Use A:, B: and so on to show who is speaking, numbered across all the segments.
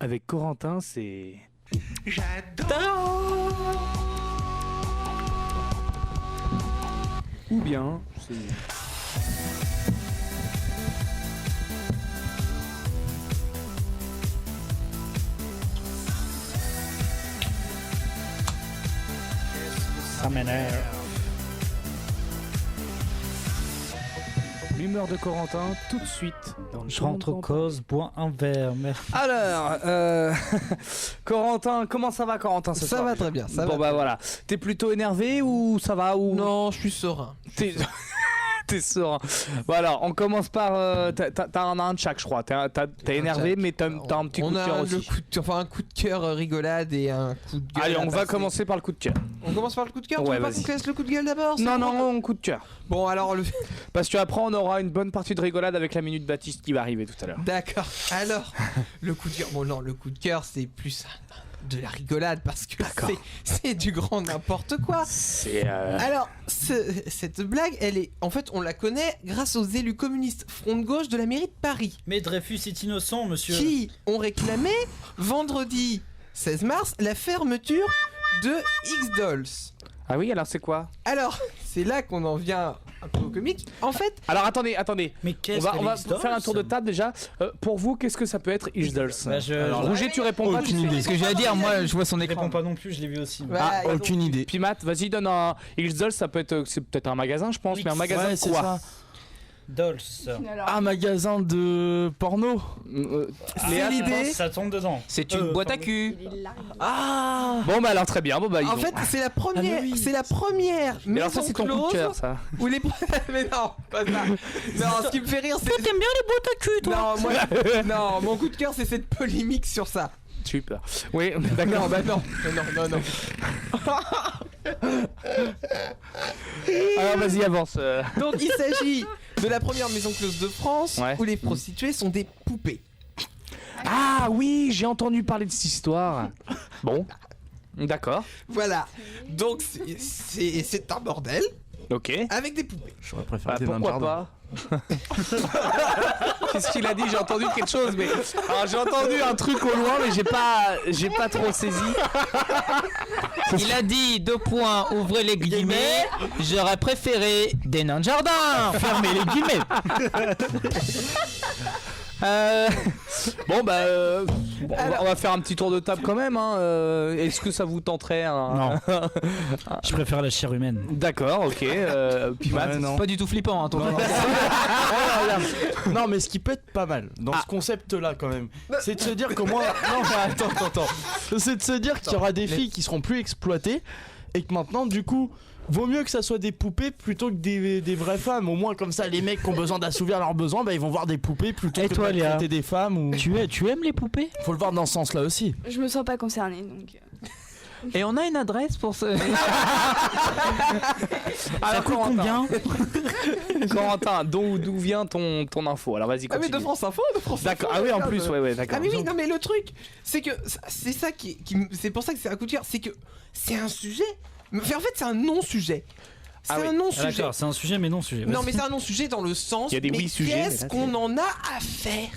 A: avec Corentin, c'est...
B: J'adore.
A: Ou bien, c'est...
C: Ça m'énerve.
A: L'humeur de Corentin, tout de suite. Dans le
C: Je rentre aux causes, bois un verre. Merci.
A: Alors, Corentin, comment ça va, Corentin, ce
D: Ça
A: soir
D: va très bien, ça
A: Bon,
D: va.
A: bah voilà. T'es plutôt énervé ou ça va ou...
D: Non, je suis serein.
A: T'es serein. Bon, alors, on commence par... t'as un de chaque, je crois. T'es énervé, mais t'as un petit coup de cœur aussi.
D: Un coup de cœur rigolade et un coup de gueule.
A: Allez,
D: à
A: on va
D: passer.
A: commencer par le coup de cœur.
D: On commence par le coup de cœur.
A: Ouais,
D: Tu veux pas
A: vas-y.
D: qu'on laisse le coup de gueule d'abord?
A: Non, non, coup de cœur.
D: Bon, alors le.
A: Parce qu'après, on aura une bonne partie de rigolade avec la minute Baptiste qui va arriver tout à l'heure.
D: D'accord. Alors, le coup de cœur. Bon, non, le coup de cœur, c'est plus de la rigolade parce que c'est du grand n'importe quoi.
A: C'est...
D: Alors, cette blague, elle est. En fait, on la connaît grâce aux élus communistes front de gauche de la mairie de Paris.
C: Mais Dreyfus est innocent, monsieur.
D: Qui ont réclamé vendredi 16 mars la fermeture de X-Dolls.
A: Ah oui, alors c'est quoi?
D: Alors, c'est là qu'on en vient un peu au comique. En fait,
A: Alors attendez.
C: Mais
A: On
C: qu'est-ce
A: va
C: que
A: faire un tour de table déjà. Pour vous, qu'est-ce que ça peut être X-Dolls?
C: Bah,
A: Alors, Rouget, tu réponds pas.
E: Aucune idée.
F: Ce que j'allais dire, moi je vois son
C: Je
F: écran.
C: réponds pas non plus, je l'ai vu aussi.
D: voilà, et donc-
E: Aucune idée.
A: Puis Matt, vas-y, donne un X-Dolls, ça peut être, c'est peut-être un magasin, je pense,
C: Oui,
A: mais un magasin
E: Ouais,
A: de
E: c'est
A: quoi?
E: ça.
C: Dolls.
E: Un magasin de porno.
A: Léa,
D: l'idée.
C: Ça tombe dedans.
F: C'est une boîte à
C: pardon.
F: cul.
E: Ah.
A: Bon bah alors très bien. Bon bah ils
D: En
A: ont-
D: fait, c'est la première,
E: Ah, mais oui.
D: c'est la première
A: Mais alors ça
D: maison
A: c'est ton coup de
D: close
A: cœur ça.
D: où les mais non, pas ça. Non, ce qui me fait rire, c'est
C: T'aimes bien les boîtes à cul, toi?
D: non, moi, non, mon coup de cœur, c'est cette polémique sur ça.
A: Super. Oui, d'accord. Bah non.
D: Non.
A: Alors vas-y avance.
D: Donc, il s'agit de la première maison close de France
A: Ouais.
D: où les prostituées sont des poupées.
A: Ah oui, j'ai entendu parler de cette histoire. Bon. D'accord.
D: Voilà. Donc, c'est un bordel
A: Ok.
D: avec des poupées.
E: J'aurais préféré
A: Bah,
E: des nains de
A: pourquoi
E: jardin.
A: pas. Qu'est-ce qu'il a dit? J'ai entendu quelque chose, mais alors j'ai entendu un truc au loin, mais j'ai pas trop saisi.
F: Il a dit, deux points, ouvrez les guillemets, j'aurais préféré des nains de jardin. Fermez les guillemets.
A: Bon bah bon, on va faire un petit tour de table quand même. Hein. Est-ce que ça vous tenterait un...
C: Non. Je préfère la chair humaine.
A: D'accord, ok. Puis Matt,
E: Ouais, non.
F: Pas du tout flippant, hein, ton
E: Non,
F: nom.
E: Non, mais ce qui peut être pas mal dans ce concept-là, quand même, c'est de se dire que moi. Non, mais attends. C'est de se dire qu'il y aura des filles qui seront plus exploitées et que maintenant, du coup. Vaut mieux que ça soit des poupées plutôt que des vraies femmes. Au moins, comme ça, les mecs qui ont besoin d'assouvir leurs besoins, bah, ils vont voir des poupées plutôt
C: Et
E: que
C: toi,
E: de
C: Léa
E: traiter des femmes. Ou...
C: Tu aimes les poupées?
E: Faut le voir dans ce sens-là aussi.
G: Je me sens pas concernée donc.
F: Et on a une adresse pour ce.
C: Ça coûte combien?
A: Corentin, d'où vient ton info? Alors vas-y
D: Ah, mais
A: continue.
D: de France Info, de France
A: D'accord.
D: Info,
A: Ah oui, en
D: regarde.
A: plus, ouais, d'accord.
D: Ah mais oui, non mais le truc, c'est que c'est ça c'est pour ça que c'est un coup de cœur, c'est que c'est un sujet, mais en fait c'est un non-sujet. C'est
A: Ah oui.
D: un
C: Ah,
D: non-sujet.
C: d'accord, c'est un sujet mais non sujet.
D: Non mais c'est un non-sujet dans le sens
A: Il y a des
D: mais
A: oui sujets, mais
D: qu'est-ce
A: là,
D: qu'on en a à faire?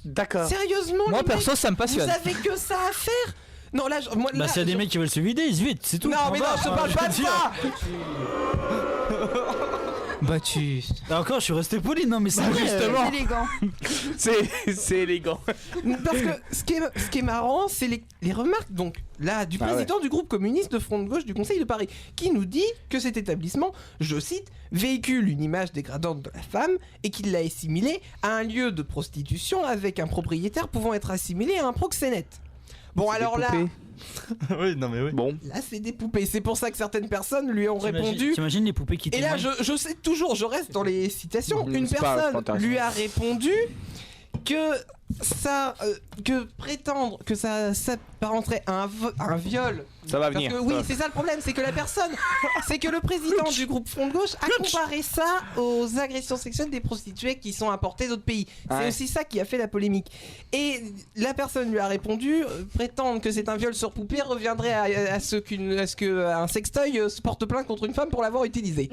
A: D'accord.
D: Sérieusement
F: Moi
D: les
F: perso,
D: mecs,
F: ça me
D: vous
F: passionne.
D: avez que ça à faire? Non là, moi,
C: Bah,
D: là,
C: s'il y a des mecs qui veulent se vider, ils se vident, c'est tout.
D: Non mais non, je te parle pas de ça.
F: Baptiste.
C: Là encore, je suis resté poli, non mais c'est vrai,
A: justement.
G: C'est élégant.
A: C'est élégant.
D: Parce que ce qui est marrant, c'est les remarques donc là du
A: Ah
D: président du groupe communiste de front de gauche du Conseil de Paris, qui nous dit que cet établissement, je cite, véhicule une image dégradante de la femme et qu'il l'a assimilée à un lieu de prostitution avec un propriétaire pouvant être assimilé à un proxénète. Bon alors là,
E: Oui, non, mais oui.
A: Bon.
D: là c'est des poupées. C'est pour ça que certaines personnes lui ont répondu.
C: T'imagines les poupées qui
D: Et là,
C: témoignent?
D: je sais toujours, je reste dans les citations.
A: Mmh,
D: Une
A: c'est pas
D: personne
A: intéressant.
D: lui a répondu que ça, que prétendre que ça s'apparenterait à un viol.
A: Ça va
D: Parce
A: venir.
D: que oui, c'est ça le problème, c'est que la personne, c'est que le président du groupe Front de Gauche a comparé ça aux agressions sexuelles des prostituées qui sont importées d'autres pays. C'est
A: Ouais.
D: aussi ça qui a fait la polémique. Et la personne lui a répondu, prétendre que c'est un viol sur poupée reviendrait à ce qu'un sextoy se porte plainte contre une femme pour l'avoir utilisé.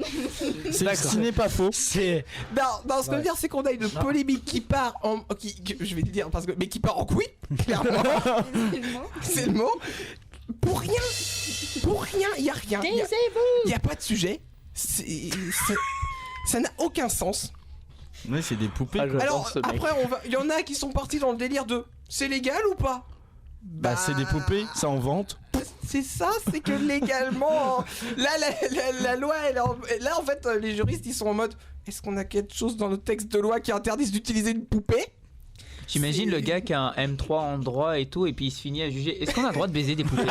E: Ce n'est pas faux.
C: C'est.
D: Non, ce que je veux dire, c'est qu'on a une polémique qui part en. Je vais envie de dire, mais qui part en couille, clairement. C'est le mot. Pour rien, il y a rien. Il y a pas de sujet. Ça n'a aucun sens.
E: Ouais, c'est des poupées.
D: Alors après, il y en a qui sont partis dans le délire de c'est légal ou pas?
E: Bah c'est des poupées, ça en vente.
D: C'est ça, c'est que légalement, là la loi, là en fait les juristes ils sont en mode est-ce qu'on a quelque chose dans notre texte de loi qui interdise d'utiliser une poupée?
F: J'imagine le gars qui a un M3 en droit et tout, et puis il se finit à juger. Est-ce qu'on a le droit de baiser des poupées?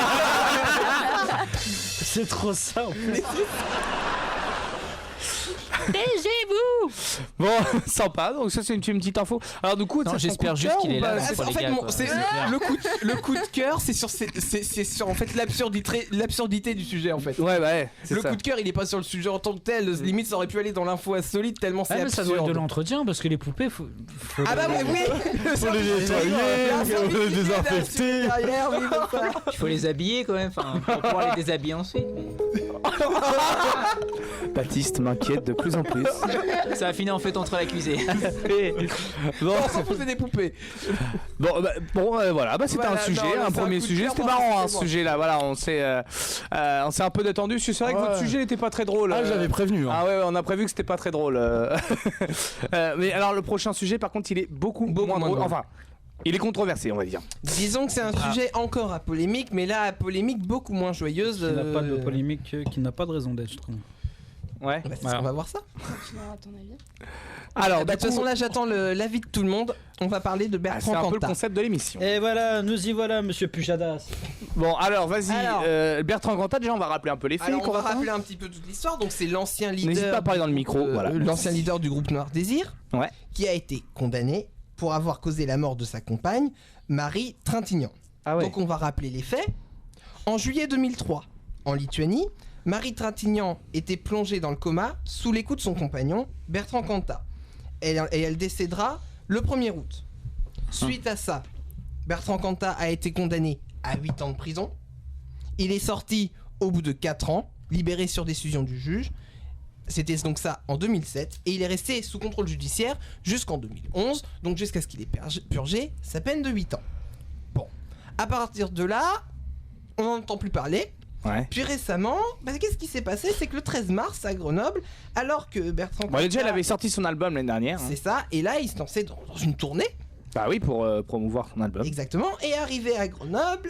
C: C'est trop ça en fait.
F: Taisez-vous!
A: Bon, sympa, donc ça c'est une petite info. Alors du coup,
F: Non,
A: ça,
F: j'espère juste qu'il est là.
D: En fait, le coup de cœur, c'est sur en fait l'absurdité du sujet en fait.
A: Ouais,
D: Le coup de cœur, il est pas sur le sujet en tant que tel. Limite, ça aurait pu aller dans l'info insolite tellement c'est
C: mais
D: absurde.
C: ça doit être de l'entretien parce que les poupées, faut
D: Ah bah oui.
E: Faut les nettoyer, faut les désinfecter.
F: Il faut les habiller quand même, enfin, pour pouvoir les déshabiller ensuite.
A: Baptiste m'inquiète de plus en plus.
F: Ça a fini en fait entre la cuisine.
A: Bon,
D: On s'en fout des poupées.
A: Voilà, c'était
D: Voilà,
A: un sujet,
D: non,
A: un
D: c'est un
A: premier
D: coup de
A: sujet.
D: cœur,
A: C'était
D: moi,
A: marrant,
D: c'est
A: ce
D: bon.
A: sujet-là. Voilà, on s'est un peu détendu. C'est vrai que
E: Ouais.
A: votre sujet n'était pas très drôle.
E: Ah, j'avais prévenu. Hein.
A: Ah ouais, on a prévu que c'était pas très drôle. Mais alors le prochain sujet, par contre, il est beaucoup moins drôle. Enfin, il est controversé, on va dire.
D: Disons que c'est un sujet encore à polémique, mais là à polémique beaucoup moins joyeuse.
C: qui n'a pas de polémique, qui n'a pas de raison d'être, je trouve.
A: Ouais.
D: Bah,
C: Voilà.
D: On va voir ça.
B: À ton avis?
A: Alors,
D: De toute façon, là j'attends l'avis de tout le monde. On va parler de
A: c'est
D: Bertrand
A: un peu le
D: Cantat.
A: concept de l'émission.
C: Et voilà, nous y voilà, monsieur Pujadas.
A: Bon, alors vas-y,
D: Alors.
A: Bertrand Cantat. Déjà, on va rappeler un peu les faits.
D: Alors on va
A: Corentin.
D: rappeler un petit peu toute l'histoire. Donc c'est l'ancien leader.
A: N'hésite pas à parler dans le micro. Voilà.
D: L'ancien leader du groupe Noir Désir.
A: Ouais.
D: Qui a été condamné pour avoir causé la mort de sa compagne, Marie Trintignant.
A: Ah ouais.
D: Donc on va rappeler les faits. En juillet 2003, en Lituanie, Marie Trintignant était plongée dans le coma sous les coups de son compagnon, Bertrand Cantat. Et elle décédera le 1er août. Suite à ça, Bertrand Cantat a été condamné à 8 ans de prison. Il est sorti au bout de 4 ans, libéré sur décision du juge. C'était donc ça en 2007. Et il est resté sous contrôle judiciaire jusqu'en 2011, donc jusqu'à ce qu'il ait purgé sa peine de 8 ans. Bon, à partir de là, on n'en entend plus parler.
A: Ouais.
D: Puis récemment, qu'est-ce qui s'est passé? C'est que le 13 mars à Grenoble, alors que Bertrand
A: Bon, déjà, il
D: Cantat-
A: avait sorti son album l'année dernière.
D: c'est ça, et là il se lançait dans une tournée,
A: Bah oui, pour promouvoir son album.
D: exactement, et arrivé à Grenoble,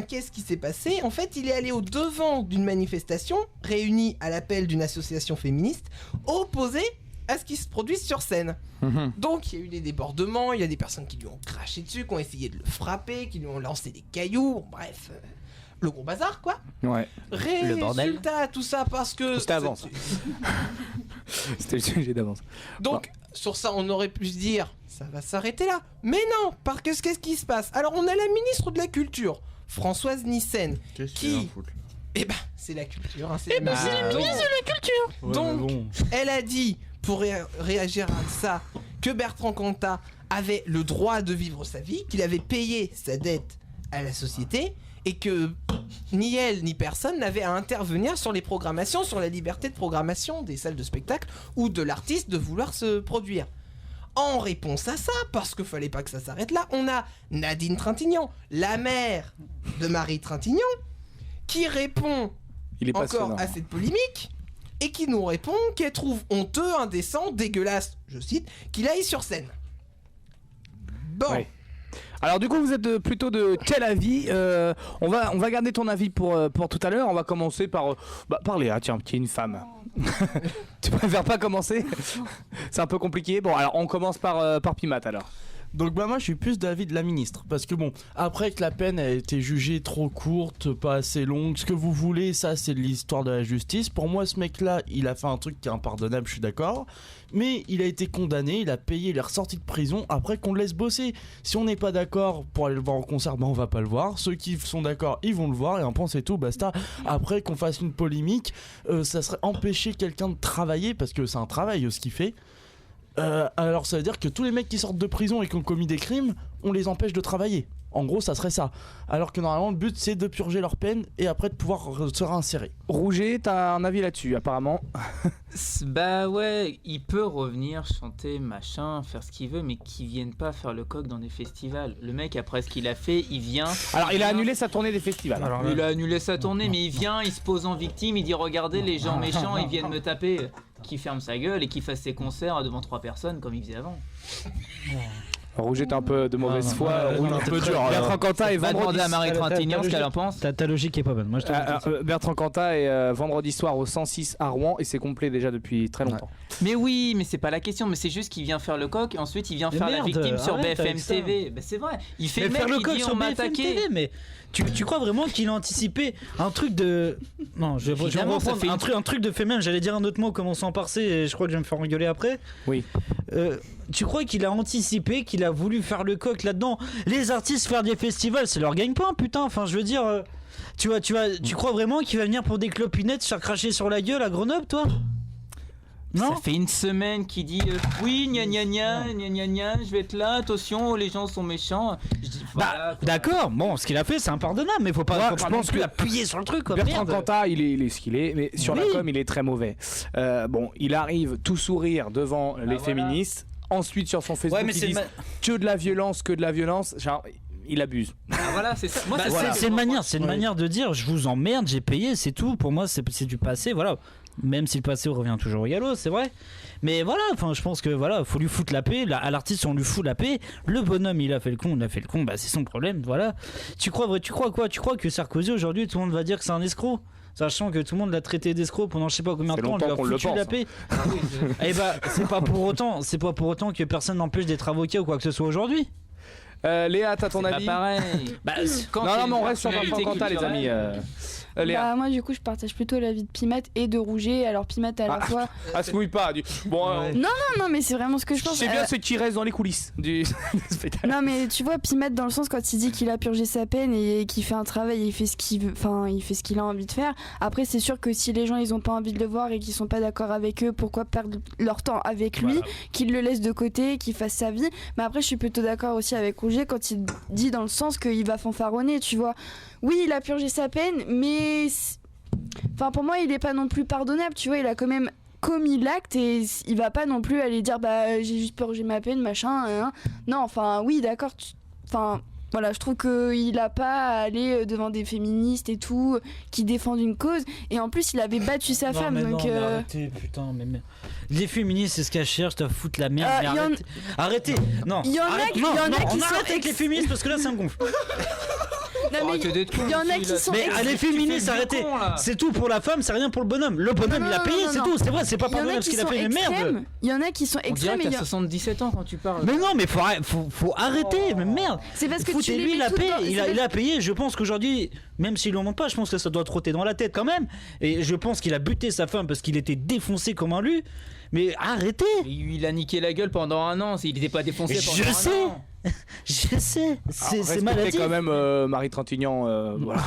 D: qu'est-ce qui s'est passé? En fait, il est allé au devant d'une manifestation, réunie à l'appel d'une association féministe, opposée à ce qui se produit sur scène.
A: Mhm.
D: Donc il y a eu des débordements, il y a des personnes qui lui ont craché dessus, qui ont essayé de le frapper, qui lui ont lancé des cailloux, bref, le gros bazar quoi.
A: Ouais.
F: Le bordel.
D: Résultat, tout ça parce que...
A: C'était avant, ça. C'était le sujet d'avance.
D: Donc, sur ça, on aurait pu se dire, ça va s'arrêter là. Mais non, parce que qu'est-ce qui se passe? Alors, on a la ministre de la Culture, Françoise Nyssen.
E: Qu'est-ce
D: Qui
E: qu'il en fout?
D: C'est la culture. Hein,
F: c'est la
D: ministre de la Culture.
E: Ouais,
D: Donc,
E: mais bon.
D: elle a dit, pour réagir à ça, que Bertrand Cantat avait le droit de vivre sa vie, qu'il avait payé sa dette à la société, et que ni elle ni personne n'avait à intervenir sur les programmations, sur la liberté de programmation des salles de spectacle ou de l'artiste de vouloir se produire. En réponse à ça, parce qu'il fallait pas que ça s'arrête là, on a Nadine Trintignant, la mère de Marie Trintignant, qui répond
A: Il est
D: encore
A: passionnant.
D: à cette polémique et qui nous répond qu'elle trouve honteux, indécent, dégueulasse, je cite, qu'il aille sur scène. Bon.
A: Ouais. Alors du coup vous êtes plutôt de quel avis? On va garder ton avis pour tout à l'heure. On va commencer par Léa, tiens, qui est une femme. Tu préfères pas commencer? C'est un peu compliqué. Bon alors on commence par Pimat alors.
E: Donc moi je suis plus d'avis de la ministre parce que bon, après que la peine a été jugée trop courte, pas assez longue, ce que vous voulez, ça c'est de l'histoire de la justice. Pour moi ce mec là il a fait un truc qui est impardonnable, je suis d'accord, mais il a été condamné, il a payé, il est ressorti de prison après qu'on le laisse bosser. Si on n'est pas d'accord pour aller le voir en concert, on va pas le voir. Ceux qui sont d'accord ils vont le voir et on pense c'est tout, basta. Après qu'on fasse une polémique, ça serait empêcher quelqu'un de travailler parce que c'est un travail ce qu'il fait. Alors ça veut dire que tous les mecs qui sortent de prison et qui ont commis des crimes, on les empêche de travailler. En gros, ça serait ça. Alors que normalement, le but, c'est de purger leur peine et après de pouvoir se réinsérer.
A: Rouget, t'as un avis là-dessus, apparemment.
F: Bah ouais, il peut revenir chanter, machin, faire ce qu'il veut, mais qu'il vienne pas faire le coq dans des festivals. Le mec, après ce qu'il a fait, il vient.
A: Alors, il a annulé sa tournée des festivals.
C: Alors là-
F: Il a annulé sa tournée, mais il vient, il se pose en victime, il dit regardez les gens méchants, ils viennent me taper. Qu'il ferme sa gueule et qu'il fasse ses concerts devant 3 personnes comme il faisait avant.
A: Rouget, t'es un peu de mauvaise foi.
C: non,
A: Rouget,
C: un peu
E: dur,
A: Bertrand Cantat et
F: Va
A: vendredi.
F: demander à Marie Trintignant ce qu'elle en pense.
C: Ta logique est pas bonne. Moi, je te dis tout de
A: Bertrand Cantat est vendredi soir au 106 à Rouen et c'est complet déjà depuis très longtemps.
F: Mais oui, mais c'est pas la question, mais c'est juste qu'il vient faire le coq et ensuite il vient
C: Mais
F: faire la
C: merde,
F: victime sur
C: arrête
F: BFM
C: avec ça.
F: TV. Bah c'est vrai, il fait
C: Mais
F: le mec
C: faire le
F: qui
C: coq
F: dit
C: sur
F: on m'a
C: BFM
F: attaqué.
C: TV, mais tu crois vraiment qu'il a anticipé un truc de... Non, je vais
F: Évidemment, ça
C: reprendre
F: fait
C: un truc de fait même, j'allais dire un autre mot commençant par C et je crois que je vais me faire engueuler après.
A: Oui.
C: Tu crois qu'il a anticipé, qu'il a voulu faire le coq là-dedans? Les artistes faire des festivals, c'est leur gagne-pain, putain, enfin je veux dire... Tu crois vraiment qu'il va venir pour des clopinettes se faire cracher sur la gueule à Grenoble, toi? Non.
F: Ça fait une semaine qu'il dit oui, gna gna gna, gna gna gna, je vais être là, attention, les gens sont méchants. Je dis, voilà,
C: Bah,
F: quoi.
C: d'accord, bon, ce qu'il a fait, c'est impardonnable, mais faut pas,
A: Ouais,
C: faut
A: je
C: pas
A: pense
C: non plus
A: que
C: appuyer sur le truc, quoi.
A: Bertrand
C: Merde.
A: Cantat, il est ce qu'il est, mais sur la
C: Oui.
A: com, il est très mauvais. Bon, il arrive tout sourire devant les
F: voilà.
A: féministes. Ensuite, sur son Facebook,
C: Ouais, mais
A: il
C: c'est
A: dit que de la violence. Genre, il abuse.
F: Ah, voilà, c'est ça. Moi,
C: Bah,
F: c'est ça.
C: c'est une manière de dire je vous emmerde, j'ai payé, c'est tout. Pour moi, c'est du passé, voilà. Même si le passé revient toujours au galop, c'est vrai. Mais voilà, enfin, je pense que voilà, faut lui foutre la paix. À l'artiste, on lui fout la paix. Le bonhomme, il a fait le con, bah c'est son problème, voilà. Tu crois quoi? Tu crois que Sarkozy aujourd'hui, tout le monde va dire que c'est un escroc? Sachant que tout le monde l'a traité d'escroc pendant je sais pas combien de
A: C'est
C: temps, on lui a
A: longtemps qu'on le
C: foutu
A: pense,
C: la
A: hein.
C: paix. Et bah, c'est pas pour autant que personne n'empêche d'être avocat ou quoi que ce soit aujourd'hui.
A: Léa, t'as ton
F: C'est pas
A: avis?
F: pareil.
C: Bah,
F: Quand
A: Non,
F: t'es
A: non,
F: une
A: mais on reste sur
F: personnalité
A: Bertrand Cantat, les
F: culturelle,
A: amis. Léa.
B: Bah, moi, du coup, je partage plutôt l'avis de Pimat et de Rouget. Alors, Pimat à la fois.
A: Ah, se mouille pas. Bon,
C: Ouais.
B: Non, mais c'est vraiment ce que je pense.
A: c'est bien ce qui reste dans les coulisses du spectacle.
B: Non, mais tu vois, Pimat, dans le sens, quand il dit qu'il a purgé sa peine et qu'il fait un travail, il fait ce qu'il veut, enfin, il fait ce qu'il a envie de faire. Après, c'est sûr que si les gens, ils ont pas envie de le voir et qu'ils sont pas d'accord avec eux, pourquoi perdre leur temps avec lui,
A: Voilà.
B: qu'ils le laissent de côté, qu'il fasse sa vie. Mais après, je suis plutôt d'accord aussi avec Rouget quand il dit dans le sens qu'il va fanfaronner, tu vois. Oui, il a purgé sa peine, mais. Enfin, pour moi, il est pas non plus pardonnable, tu vois, il a quand même commis l'acte et il va pas non plus aller dire bah j'ai juste purgé ma peine, machin. Non, enfin, oui, d'accord. Enfin, voilà, je trouve qu'il a pas à aller devant des féministes et tout, qui défendent une cause. Et en plus, il avait battu sa
C: Non,
B: femme,
C: mais
B: donc.
C: non, mais arrêtez, putain, mais les féministes, c'est ce qu'elles cherchent, à foutre la merde. Mais
B: y en-
C: arrêtez, non.
B: Il y en a
C: Arrête,
B: qui-
C: non,
B: il y en a
C: non,
B: qui
C: on
B: sont
C: arrête avec les féministes parce que là, ça me gonfle.
B: Non, mais
F: Arrêtez d'être con,
B: il y en a
F: aussi,
B: qui
F: là.
B: sont.
C: Mais les féministes,
F: le
C: arrêtez.
F: con, là.
C: C'est tout pour la femme, c'est rien pour le bonhomme. Le bonhomme,
B: Non,
C: il a
B: non,
C: payé,
B: non,
C: c'est
B: non.
C: tout. C'est vrai, c'est pas
B: Il y en a
C: pardonnable ce
B: qui
C: qu'il a
B: sont
C: fait, mais merde.
B: extrêmes. Il y en a qui sont
F: On dirait
B: extrêmes.
F: que
B: et il y
F: t'as
B: a-
F: 77 ans quand tu parles.
C: Mais non, mais faut arrêter, mais merde.
B: C'est parce que tu les
C: Foutez-lui
B: mets
C: la
B: toutes
C: paix,
B: dans-
C: il
B: c'est
C: a payé. Je pense qu'aujourd'hui, même s'il ne monte pas, je pense que ça doit trotter dans la tête quand même. Et je pense qu'il a buté sa femme parce qu'il était défoncé comme un lu. Mais arrêtez.
F: Il a niqué la gueule pendant un an, il n'était pas défoncé pendant
C: Je
F: un
C: sais.
F: an.
C: Je sais, c'est
A: Respectez
C: maladif.
A: quand même Marie Trintignant. Voilà.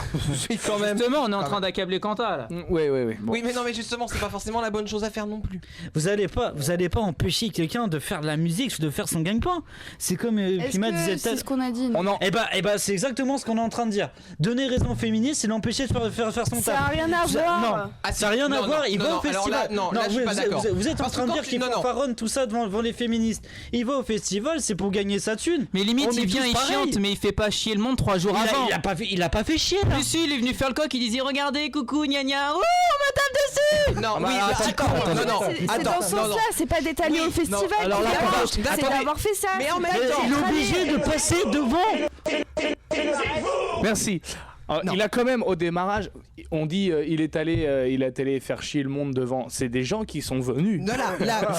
D: Quand même.
F: Justement, on est en train d'accabler Quentin là.
A: Oui. Bon.
D: Oui, mais non, mais justement, c'est pas forcément la bonne chose à faire non plus.
C: Vous allez pas empêcher quelqu'un de faire de la musique, de faire son gagne-pain. C'est comme
B: Est-ce
C: Pima disait
B: que
C: tout à
B: c'est ce qu'on a dit?
A: On en...
C: Eh ben, c'est exactement ce qu'on est en train de dire. Donner raison aux féministes, c'est l'empêcher de faire son
B: Ça
C: taf.
B: n'a rien à voir.
C: Non, ça n'a rien à voir. Il va au festival.
D: Alors là, je suis pas d'accord.
C: Vous êtes en
D: Parce que
C: train de
D: quand
C: dire
D: tu-
C: qu'il
D: non, non.
C: fanfaronne tout ça devant les féministes. Il va au festival, c'est pour gagner sa thune.
F: Mais limite,
C: On est
F: il vient,
C: tous
F: il
C: pareils.
F: chiante, mais il fait pas chier le monde 3 jours avant.
C: Il a pas fait chier là.
F: Mais si, il est venu faire le coq, il disait regardez, coucou, gna gna. Oh,
D: Non,
A: Ah bah,
D: oui,
A: alors,
D: mais
A: attends,
D: d'accord. Non, non,
B: C'est dans
D: attends,
B: ce
D: non,
B: sens-là, c'est pas d'être allé
D: Oui,
B: au festival.
C: non, alors là,
B: évidemment.
C: attends,
B: c'est
D: attends,
B: d'avoir fait ça.
D: mais en même
B: C'est pas
D: temps,
C: Il est
B: d'être
C: obligé
B: allé.
C: de passer devant.
A: Merci.
D: Non.
A: Il a quand même au démarrage, on dit il est allé faire chier le monde devant. C'est des gens qui sont venus.
D: Non, là,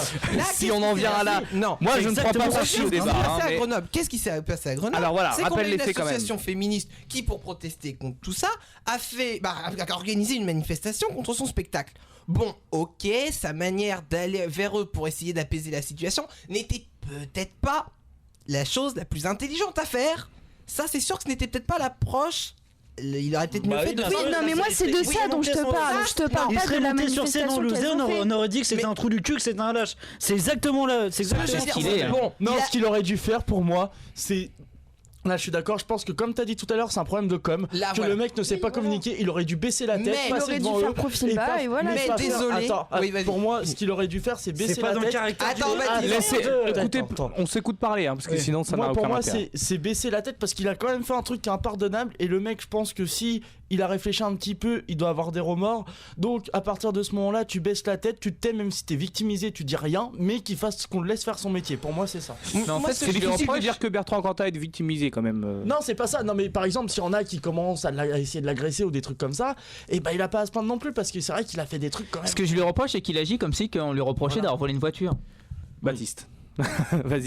A: Si on en vient à là,
D: non.
A: moi je ne crois pas
C: exactement
A: ça
C: ça,
A: chier au
D: Qu'est-ce qui
A: débat.
D: s'est passé
A: hein,
D: à
A: mais-
D: Grenoble Qu'est-ce qui s'est passé à Grenoble
A: Alors voilà,
D: c'est qu'on
A: rappelle
D: a
A: les
D: une
A: faits quand même.
D: association féministe qui, pour protester contre tout ça, a organisé une manifestation contre son spectacle. Bon, ok, sa manière d'aller vers eux pour essayer d'apaiser la situation n'était peut-être pas la chose la plus intelligente à faire. Ça, c'est sûr que ce n'était peut-être pas l'approche. Il aurait peut-être mieux
C: Bah
D: fait
C: oui,
D: de
C: bien
B: Oui,
C: sûr.
B: non, mais moi c'est de
C: Oui,
B: ça dont je te
C: monter son-
B: parle. Je te parle
C: Il
B: pas
C: serait
B: de la
C: monté sur scène en
B: manifestation
C: loser,
B: qu'elles ont fait.
C: on aurait dit que c'était
D: Mais-
C: un trou du cul, que c'était un lâche. C'est exactement là. C'est
D: Ce que je veux
C: exactement
D: dire,
F: qu'il
D: c'est
F: est,
D: que
F: hein.
D: bon,
E: Non,
D: il a-
E: ce qu'il aurait dû faire pour moi, c'est Là, je suis d'accord. Je pense que, comme t'as dit tout à l'heure, c'est un problème de com.
D: Là,
E: que
D: voilà.
E: le mec ne sait pas communiquer. Il aurait dû baisser la tête,
D: Mais
B: Il
E: passer
B: aurait dû
E: devant
B: faire
E: eux.
B: profil bas
E: pas-
B: et voilà.
D: Mais
E: pas
D: désolé.
E: faire- Attends,
D: Oui, vas-y.
E: pour moi, ce qu'il aurait dû faire, c'est baisser
C: C'est pas
E: la
C: dans le
E: tête.
C: caractère.
D: Attends, vas-y.
A: Laissez, écoutez,
E: Attends.
A: on s'écoute parler, hein, parce que
E: Ouais.
A: sinon ça n'a
E: Moi,
A: aucun
E: pour moi,
A: intérêt.
E: c'est baisser la tête parce qu'il a quand même fait un truc qui est impardonnable. Et le mec, je pense que si il a réfléchi un petit peu, il doit avoir des remords. Donc, à partir de ce moment-là, tu baisses la tête, tu t'aimes, même si t'es victimisé, tu dis rien, mais qu'on le laisse faire son métier. Pour moi, c'est ça.
F: Mais en
D: Moi,
F: fait,
A: C'est
F: ce que je lui
A: difficile de
F: reproche,
A: dire que Bertrand Cantat est victimisé quand même.
E: Non, c'est pas ça. Non, mais par exemple, s'il y en a qui commencent à essayer de l'agresser ou des trucs comme ça, et ben il a pas à se plaindre non plus parce que c'est vrai qu'il a fait des trucs quand même.
F: ce que je lui reproche, c'est qu'il agit comme si on lui reprochait
E: Voilà.
F: d'avoir volé une voiture.
A: Baptiste. Vas-y.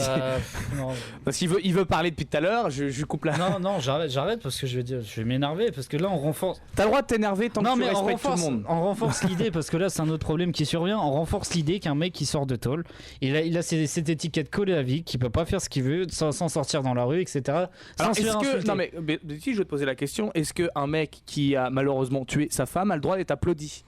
C: Non,
A: Parce qu'il veut parler depuis tout à l'heure, je coupe la.
C: non, j'arrête parce que je vais m'énerver parce que là on renforce.
A: T'as le droit de t'énerver tant
C: Non
A: que tu
C: mais
A: respectes tout le monde.
C: on renforce l'idée parce que là c'est un autre problème qui survient. On renforce l'idée qu'un mec qui sort de tôle, il a cette étiquette collée à vie, qui peut pas faire ce qu'il veut sans sortir dans la rue, etc.
A: Alors,
C: Sans se
A: est-ce
C: faire
A: que.
C: insulter.
A: Non, mais si je vais te poser la question, est-ce qu'un mec qui a malheureusement tué sa femme a le droit d'être applaudi?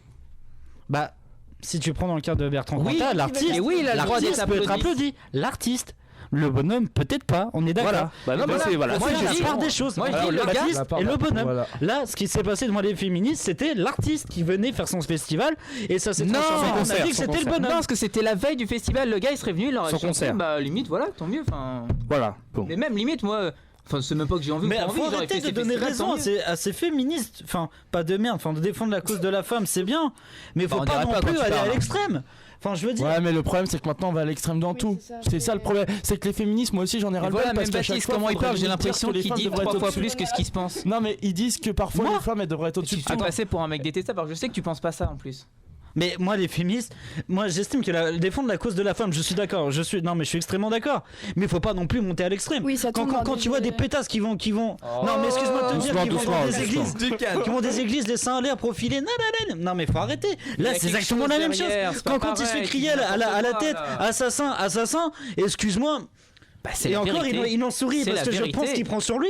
C: Bah si tu prends dans le cas de Bertrand
F: Oui,
C: Cantat, l'artiste,
F: et oui, il a le droit d'être
C: l'artiste peut être applaudi. L'artiste, le bonhomme peut-être pas. On est d'accord.
A: Voilà. Bah non, mais c'est. Voilà.
C: Moi,
A: c'est
C: j'ai la part
A: sûr.
C: des choses.
F: Moi, je
C: Alors,
F: dis, le gars-
C: l'artiste et le bonhomme.
E: Voilà.
C: Là, ce qui s'est passé devant les féministes, c'était l'artiste qui venait faire son festival et ça s'est
F: Non,
C: transformé.
A: son
C: On a
A: concert,
C: dit que
A: son
C: c'était le
A: concert.
C: bonhomme.
F: Non, parce que c'était la veille du festival, le gars il serait venu, il aurait
A: Son
F: chanté,
A: concert.
F: bah limite, voilà, tant mieux. Enfin,
A: Voilà. Bon.
F: mais même limite, moi, enfin, c'est même pas que j'ai envie.
C: Mais
F: ou pas envie,
C: faut
F: j'aurais
C: arrêter
F: fait
C: de
F: ces
C: donner
F: festivals,
C: raison
F: tant mieux.
C: à ces féministes. Enfin, pas de merde. Enfin, de défendre la cause de la femme, c'est bien. Mais
F: Bah,
C: faut
F: on
C: pas
F: dirait
C: non
F: pas quand
C: plus
F: tu
C: aller
F: parles,
C: à
F: hein.
C: l'extrême. Enfin, je veux dire.
E: Ouais, mais le problème, c'est que maintenant, on va à l'extrême dans
B: Oui,
E: tout.
B: c'est ça,
E: C'est ça le problème. C'est que les féministes, moi aussi, j'en ai
F: Et
E: ras le
F: voilà,
E: bol parce
F: même
E: qu'à chaque
F: Baptiste,
E: fois,
F: comment il
E: faudrait
F: parle, j'ai
E: dire
F: l'impression
E: que les
F: qu'il
E: femmes
F: dit
E: devraient
F: 3
E: être
F: fois
E: au-dessus.
F: plus que ce qu'il se pense.
E: Non, mais ils disent que parfois
C: Moi
E: les femmes elles devraient être
F: Tu
E: au-dessus de
F: te fais
E: tout.
F: passer pour un mec détestable, alors que je sais que tu penses pas ça en plus.
C: Mais moi, les féministes, moi, j'estime que défendre la cause de la femme, je suis d'accord. Non, mais je suis extrêmement d'accord. Mais faut pas non plus monter à l'extrême.
B: Oui, ça
C: Quand,
B: tombe
C: quand,
B: dans
C: quand
B: des-
C: tu vois des pétasses qui vont. Non, mais excuse-moi de te dire, qui vont dans des églises. Qui vont des églises, les seins en l'air, profilés. Non, mais faut arrêter.
F: Il y
C: Là,
F: a
C: c'est
F: quelque
C: exactement
F: chose
C: la même
F: derrière,
C: chose.
F: c'est pas
C: Quand il se fait
F: pareil,
C: crier
F: tu dis
C: à la
F: n'importe
C: tête,
F: quoi, là.
C: assassin, excuse-moi.
F: Bah, c'est
C: Et
F: la
C: encore,
F: vérité.
C: il en sourit
F: C'est
C: parce
F: la
C: que je
F: vérité.
C: pense qu'il prend sur lui.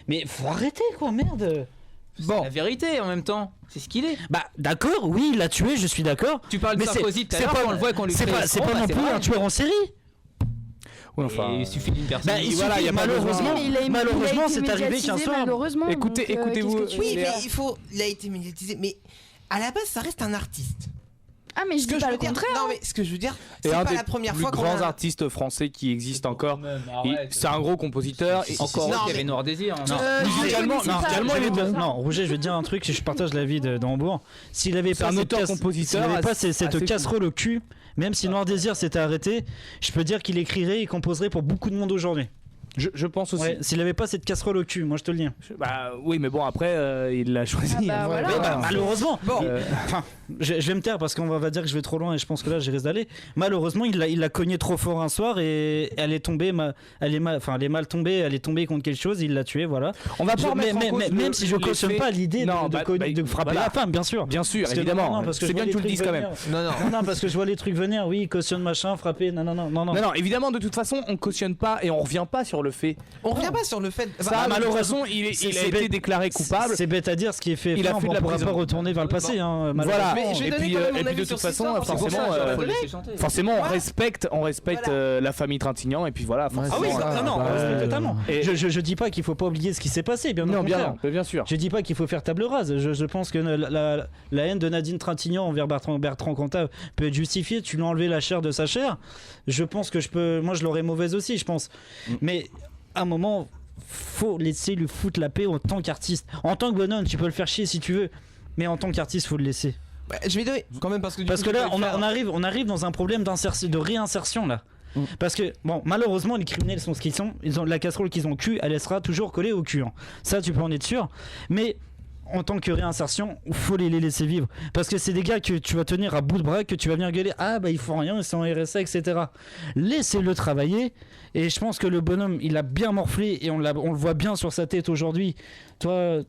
C: Mais faut arrêter, quoi, merde.
F: C'est la vérité en même temps. C'est ce qu'il est.
C: Bah, d'accord, oui, il l'a tué, je suis d'accord.
F: Tu parles de
C: Mais
F: Sarkozy tout à l'heure, quand on le voit qu'on lui
C: c'est
F: crée
C: pas,
F: le
C: c'est
F: front,
C: pas
F: bah,
C: non
F: c'est
C: plus
F: vrai.
C: un tueur en série.
A: Ouais, enfin.
F: Et il suffit d'une personne.
C: Bah, il
A: voilà,
C: suffit,
A: y a pas
C: malheureusement,
B: Oui, mais il a
C: malheureusement,
B: été
C: c'est arrivé qu'un
B: médiatisé,
C: soir.
B: malheureusement.
A: Écoutez-
B: donc,
A: écoutez-vous,
B: qu'est-ce que tu
D: Oui,
B: veux
D: mais
B: dire
D: il a été médiatisé. Mais à la base, ça reste un artiste.
B: Ah, mais je
D: Ce
B: dis
D: que je
B: pas
D: veux
B: le
D: dire,
B: contraire.
D: non, mais ce que je veux dire,
A: Et
D: c'est
A: un
D: pas
A: des
D: la première
A: plus
D: fois qu'on
A: grands
D: a.
A: artistes français qui existent encore. C'est un gros compositeur. et-
F: Encore
D: Non,
F: qu'il y avait
D: mais-
F: Noir Désir. hein.
C: Non,
A: musicalement,
B: je connaissais pas.
A: musicalement, il est bon.
C: Non, Roger, je vais te dire un truc, si je partage l'avis d'Hambourg. S'il avait
A: C'est
C: pas
A: un
C: cette
A: auteur-compositeur
C: s'il avait pas
A: assez
C: cette
A: cool.
C: casserole au cul, même si Noir Désir s'était arrêté, je peux dire qu'il écrirait et composerait pour beaucoup de monde aujourd'hui.
A: Je pense aussi.
C: Ouais, s'il avait pas cette casserole au cul, moi je te le dis.
A: Bah oui, mais bon, après, il l'a choisi.
B: Ah bah
A: hein.
B: voilà.
C: Mais bah, malheureusement,
D: Bon.
C: enfin, je vais me taire parce qu'on va dire que je vais trop loin et je pense que là j'ai risque d'aller. Malheureusement, il l'a cogné trop fort un soir et elle est tombée, elle est mal tombée, elle est tombée contre quelque chose, il l'a tuée, voilà.
A: On va pas remettre en cause
C: Même si je
A: les
C: cautionne
A: faits.
C: pas l'idée
A: Non,
C: de frapper
A: voilà.
C: la femme, bien sûr.
A: Bien sûr,
C: Parce que-
A: évidemment.
C: non, parce que
A: C'est
C: je
A: bien
C: vois
A: que tu le
C: les
A: dises quand
C: trucs
A: même.
C: venir. Non, parce que je vois les trucs venir, oui, cautionne machin, frapper, non.
A: Non, évidemment, de toute façon, on cautionne pas et on revient pas sur le fait.
D: On revient pas sur le fait.
A: Ça,
D: Enfin,
A: malheureusement, il a
C: c'est
A: été
C: bête.
A: déclaré coupable.
C: C'est bête à dire ce qui est fait.
A: Il a
C: on
A: fait de la
C: pourra
A: prison.
C: pas retourner vers le passé, hein,
A: Voilà.
C: malheureusement.
D: Mais je vais
A: Et
D: donner
A: puis,
D: quand même mon
A: et puis
D: avis
A: de
D: sur
A: toute
D: cette
A: façon,
D: histoire, c'est pour
A: forcément,
D: ça que je
F: Faut le
D: voulais.
F: laisser chanter.
A: Forcément,
D: Voilà.
A: on respecte la famille Trintignant et puis voilà. Forcément,
C: Ah oui,
E: ça,
C: non,
E: bah,
C: on respecte totalement.
A: et-
C: Je dis pas qu'il faut pas oublier ce qui s'est passé, bien au
A: non,
C: contraire.
A: bien sûr.
C: Je dis pas qu'il faut faire table rase. Je pense que la haine de Nadine Trintignant envers Bertrand Cantat peut être justifiée. Tu lui as enlevé la chair de sa chair. Je pense que moi je l'aurais mauvaise aussi, je pense. Mais à un moment, faut laisser lui foutre la paix en tant qu'artiste. En tant que bonhomme, tu peux le faire chier si tu veux. Mais en tant qu'artiste, faut le laisser.
D: Ouais, je vais donner quand même parce que. du
C: Parce
D: coup,
C: que
D: tu
C: là,
D: peux le faire.
C: on arrive dans un problème de réinsertion là. Parce que, bon, malheureusement, les criminels sont ce qu'ils sont. Ils ont la casserole qu'ils ont au cul, elle sera toujours collée au cul. Hein. Ça, tu peux en être sûr. Mais en tant que réinsertion, il faut les laisser vivre. Parce que c'est des gars que tu vas tenir à bout de bras, que tu vas venir gueuler. Ah, bah, ils font rien, ils sont en RSA, etc. Laissez-le travailler. Et je pense que le bonhomme, il a bien morflé et on le voit bien sur sa tête aujourd'hui. Toi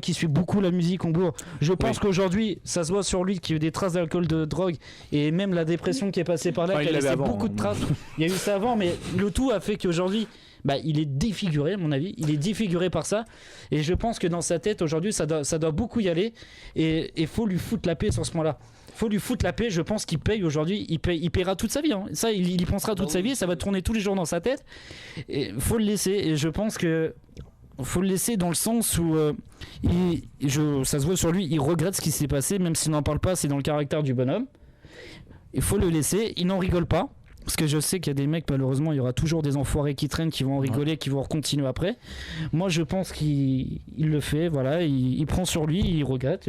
C: qui suis beaucoup la musique, Hambourg, je pense qu'aujourd'hui, ça se voit sur lui qu'il y a eu des traces d'alcool, de drogue et même la dépression qui est passée par là,
A: Ouais, il
C: qui a
A: l'avait
C: laissé
A: avant,
C: beaucoup de traces. Il y a eu ça avant, mais le tout a fait qu'aujourd'hui, bah, il est défiguré, à mon avis. Il est défiguré par ça. Et je pense que dans sa tête, aujourd'hui, ça doit beaucoup y aller. Et il faut lui foutre la paix sur ce point-là. Faut lui foutre la paix. Je pense qu'il paye aujourd'hui. Il paiera toute sa vie. Hein. Ça, il y pensera toute sa vie. Ça va tourner tous les jours dans sa tête. Et faut le laisser. Et je pense que faut le laisser dans le sens où ça se voit sur lui. Il regrette ce qui s'est passé, même s'il n'en parle pas. C'est dans le caractère du bonhomme. Il faut le laisser. Il n'en rigole pas. Parce que je sais qu'il y a des mecs, malheureusement, il y aura toujours des enfoirés qui traînent, qui vont en rigoler, qui vont continuer après. Moi, je pense qu'il le fait, voilà, il prend sur lui, il regrette.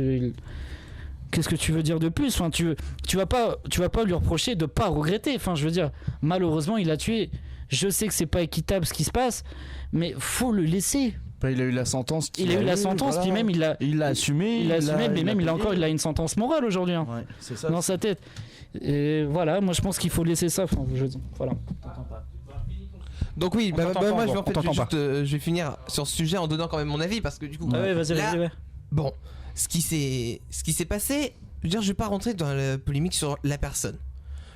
C: Qu'est-ce que tu veux dire de plus ? Enfin, tu vas pas lui reprocher de pas regretter. Enfin, je veux dire, malheureusement, il a tué. Je sais que c'est pas équitable ce qui se passe, mais faut le laisser.
E: Il a eu la sentence.
C: Puis même il l'a
E: assumé.
C: Il a une sentence morale aujourd'hui, hein,
E: ouais, c'est ça,
C: dans sa tête. Et voilà, moi je pense qu'il faut laisser ça. Enfin, voilà.
D: Donc oui,
C: On t'entend pas,
D: moi
C: on
D: je vais finir sur ce sujet en donnant quand même mon avis parce que du coup.
C: Ah ouais, vas-y.
D: Bon, ce qui s'est passé, je veux dire, je vais pas rentrer dans la polémique sur la personne.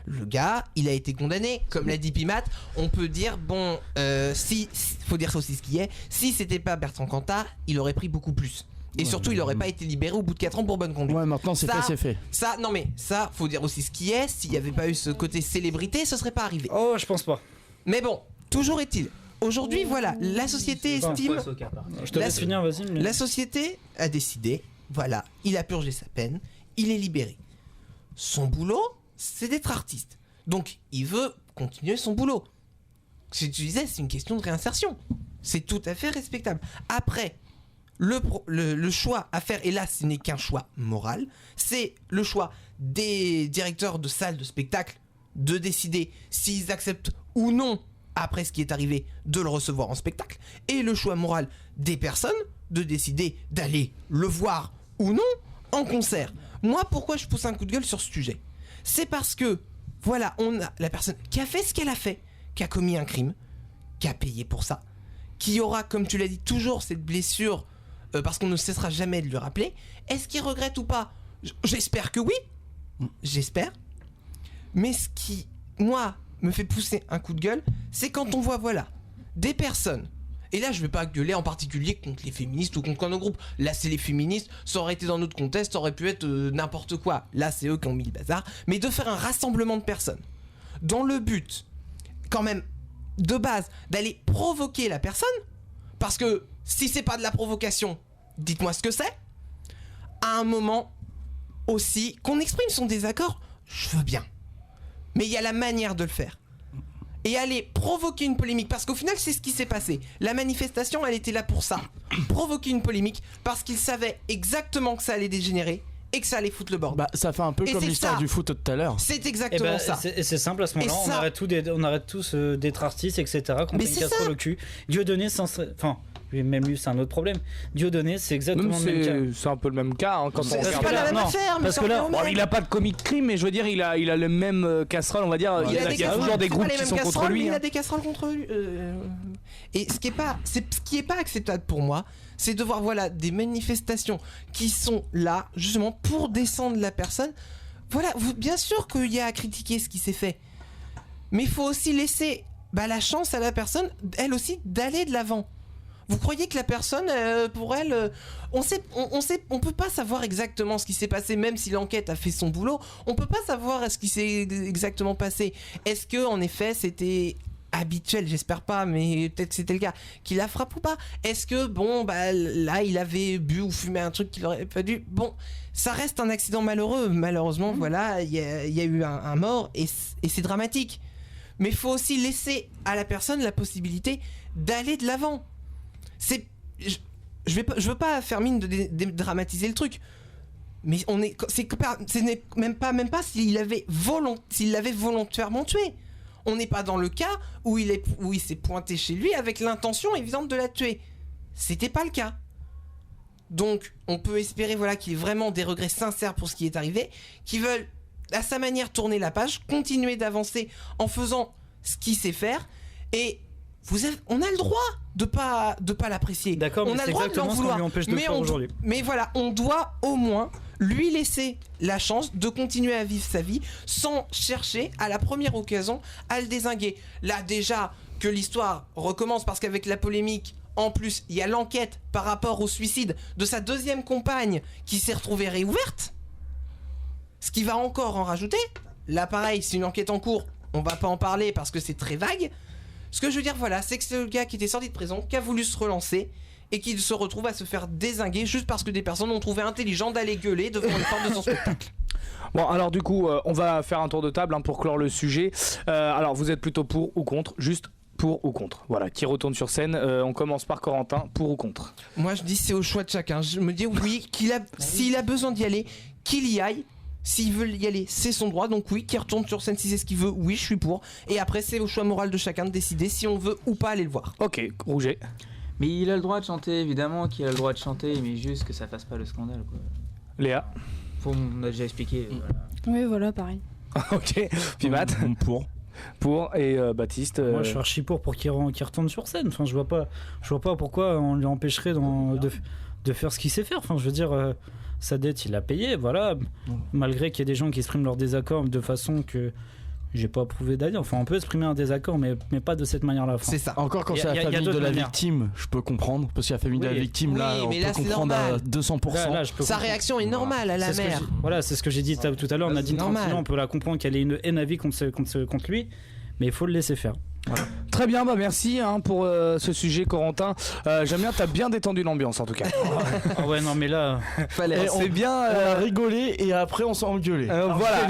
D: Le gars, il a été condamné, comme l'a dit Pimat. On peut dire bon, faut dire ça aussi ce qui est. Si c'était pas Bertrand Cantat, il aurait pris beaucoup plus. Et surtout, il aurait pas été libéré au bout de 4 ans pour bonne conduite.
E: Ouais, maintenant c'est fait.
D: Ça, non mais ça, faut dire aussi ce qui est. S'il y avait pas eu ce côté célébrité, ce serait pas arrivé.
C: Oh, je pense pas.
D: Mais bon, toujours est-il. Aujourd'hui, voilà, la société estime.
C: Je te laisse finir, vas-y.
D: La société a décidé, voilà, il a purgé sa peine, il est libéré. Son boulot, c'est d'être artiste. Donc, il veut continuer son boulot. Ce que tu disais, c'est une question de réinsertion. C'est tout à fait respectable. Après, le choix à faire, et là, ce n'est qu'un choix moral, c'est le choix des directeurs de salles de spectacle de décider s'ils acceptent ou non, après ce qui est arrivé, de le recevoir en spectacle, et le choix moral des personnes de décider d'aller le voir ou non en concert. Moi, pourquoi je pousse un coup de gueule sur ce sujet ? C'est parce que, voilà, on a la personne qui a fait ce qu'elle a fait, qui a commis un crime, qui a payé pour ça, qui aura, comme tu l'as dit, toujours cette blessure, parce qu'on ne cessera jamais de lui rappeler. Est-ce qu'il regrette ou pas ? J'espère que oui. J'espère. Mais ce qui, moi, me fait pousser un coup de gueule, c'est quand on voit, voilà, des personnes. Et là, je vais pas gueuler en particulier contre les féministes ou contre un autre groupe. Là, c'est les féministes. Ça aurait été dans notre contexte, ça aurait pu être n'importe quoi. Là, c'est eux qui ont mis le bazar. Mais de faire un rassemblement de personnes dans le but, quand même, de base, d'aller provoquer la personne, parce que si c'est pas de la provocation, dites-moi ce que c'est. À un moment aussi, qu'on exprime son désaccord, je veux bien. Mais il y a la manière de le faire. Et aller provoquer une polémique, parce qu'au final c'est ce qui s'est passé. La manifestation, elle était là pour ça, provoquer une polémique, parce qu'ils savaient exactement que ça allait dégénérer et que ça allait foutre le bordel.
E: Bah, ça fait un peu comme l'histoire du foot tout à l'heure.
D: C'est exactement ça.
C: Et c'est simple, à ce moment-là, on arrête tous d'être artistes, etc. Quand on a une casserole au cul. Dieudonné, enfin, même lui, c'est un autre problème. Dieudonné, c'est exactement le même cas.
A: C'est un peu le même cas, hein, quand on
D: C'est
A: regarde.
D: pas la même affaire, mais
A: Parce que là, bon, il a pas de comic crime, mais je veux dire, il a le même casserole, on va dire. Il y a toujours des groupes qui sont contre lui.
D: Il a des casseroles contre lui. Et ce qui est pas acceptable pour moi, c'est de voir, voilà, des manifestations qui sont là justement pour descendre la personne. Voilà, bien sûr qu'il y a à critiquer ce qui s'est fait, mais il faut aussi laisser la chance à la personne, elle aussi, d'aller de l'avant. Vous croyez que la personne, pour elle, on peut pas savoir exactement ce qui s'est passé, même si l'enquête a fait son boulot. On peut pas savoir ce qui s'est exactement passé. Est-ce que, en effet, c'était habituel, j'espère pas, mais peut-être que c'était le cas, qu'il la frappe ou pas. Est-ce que, là, il avait bu ou fumé un truc qu'il aurait pas dû. Bon, ça reste un accident malheureux. Malheureusement, voilà, il y a eu un mort et c'est dramatique. Mais il faut aussi laisser à la personne la possibilité d'aller de l'avant. Je veux pas faire mine de dédramatiser le truc, mais ce n'est même pas s'il l'avait volontairement tué. On n'est pas dans le cas où il s'est pointé chez lui avec l'intention évidente de la tuer. C'était pas le cas. Donc on peut espérer, voilà, qu'il y ait vraiment des regrets sincères pour ce qui est arrivé, qu'ils veulent à sa manière tourner la page, continuer d'avancer en faisant ce qu'il sait faire, et on a le droit de pas l'apprécier.
C: D'accord,
D: on a le droit de l'en vouloir. Mais voilà, on doit au moins lui laisser la chance de continuer à vivre sa vie sans chercher à la première occasion à le dézinguer. Là déjà, que l'histoire recommence parce qu'avec la polémique, en plus, il y a l'enquête par rapport au suicide de sa deuxième compagne qui s'est retrouvée réouverte. Ce qui va encore en rajouter. Là, pareil, c'est une enquête en cours. On va pas en parler parce que c'est très vague. Ce que je veux dire, voilà, c'est que c'est le gars qui était sorti de prison, qui a voulu se relancer et qui se retrouve à se faire dézinguer juste parce que des personnes ont trouvé intelligent d'aller gueuler devant une porte de son spectacle.
A: Bon, alors du coup, on va faire un tour de table pour clore le sujet. Alors, vous êtes plutôt pour ou contre? Juste pour ou contre. Voilà, qui retourne sur scène. On commence par Corentin, pour ou contre?
D: Moi, je dis c'est au choix de chacun. Je me dis oui, s'il a besoin d'y aller, qu'il y aille. S'il veut y aller, c'est son droit. Donc oui, qu'il retourne sur scène si c'est ce qu'il veut. Oui, je suis pour. Et après, c'est au choix moral de chacun de décider si on veut ou pas aller le voir.
A: Ok, Rouget.
F: Mais il a le droit de chanter, évidemment qu'il a le droit de chanter, mais juste que ça fasse pas le scandale, quoi.
A: Léa.
F: On a déjà expliqué. Voilà.
B: Oui, voilà, pareil.
A: Ok, puis Matt. Pour et Baptiste.
C: Moi, je suis archi pour qu'il retourne sur scène. Enfin, je vois pas pourquoi on lui empêcherait de faire ce qu'il sait faire. Enfin, je veux dire, sa dette, il l'a payée, voilà. Malgré qu'il y ait des gens qui expriment leur désaccord de façon que j'ai pas approuvé d'ailleurs. Enfin, on peut exprimer un désaccord, mais pas de cette manière-là. Enfin,
D: C'est ça.
E: Encore quand c'est la famille de la victime, je peux comprendre. Parce que la famille de la victime, là,
D: Oui,
E: on
D: mais
E: peut
D: là, c'est
E: comprendre à
D: normal.
E: 200%.
C: là, je peux
D: Sa
C: comprendre.
D: réaction est normale à la
C: C'est ce que
D: mère.
C: voilà, c'est ce que j'ai dit tout à l'heure. On a dit
D: normal.
C: tranquillement, on peut la comprendre qu'elle ait une haine à vie contre lui, mais il faut le laisser faire.
A: Très bien, bah merci pour ce sujet, Corentin. J'aime bien, t'as bien détendu l'ambiance en tout cas.
C: Ah ouais, non, mais là.
A: C'est bien.
E: On a rigolé et après on s'est engueulé.
A: Voilà.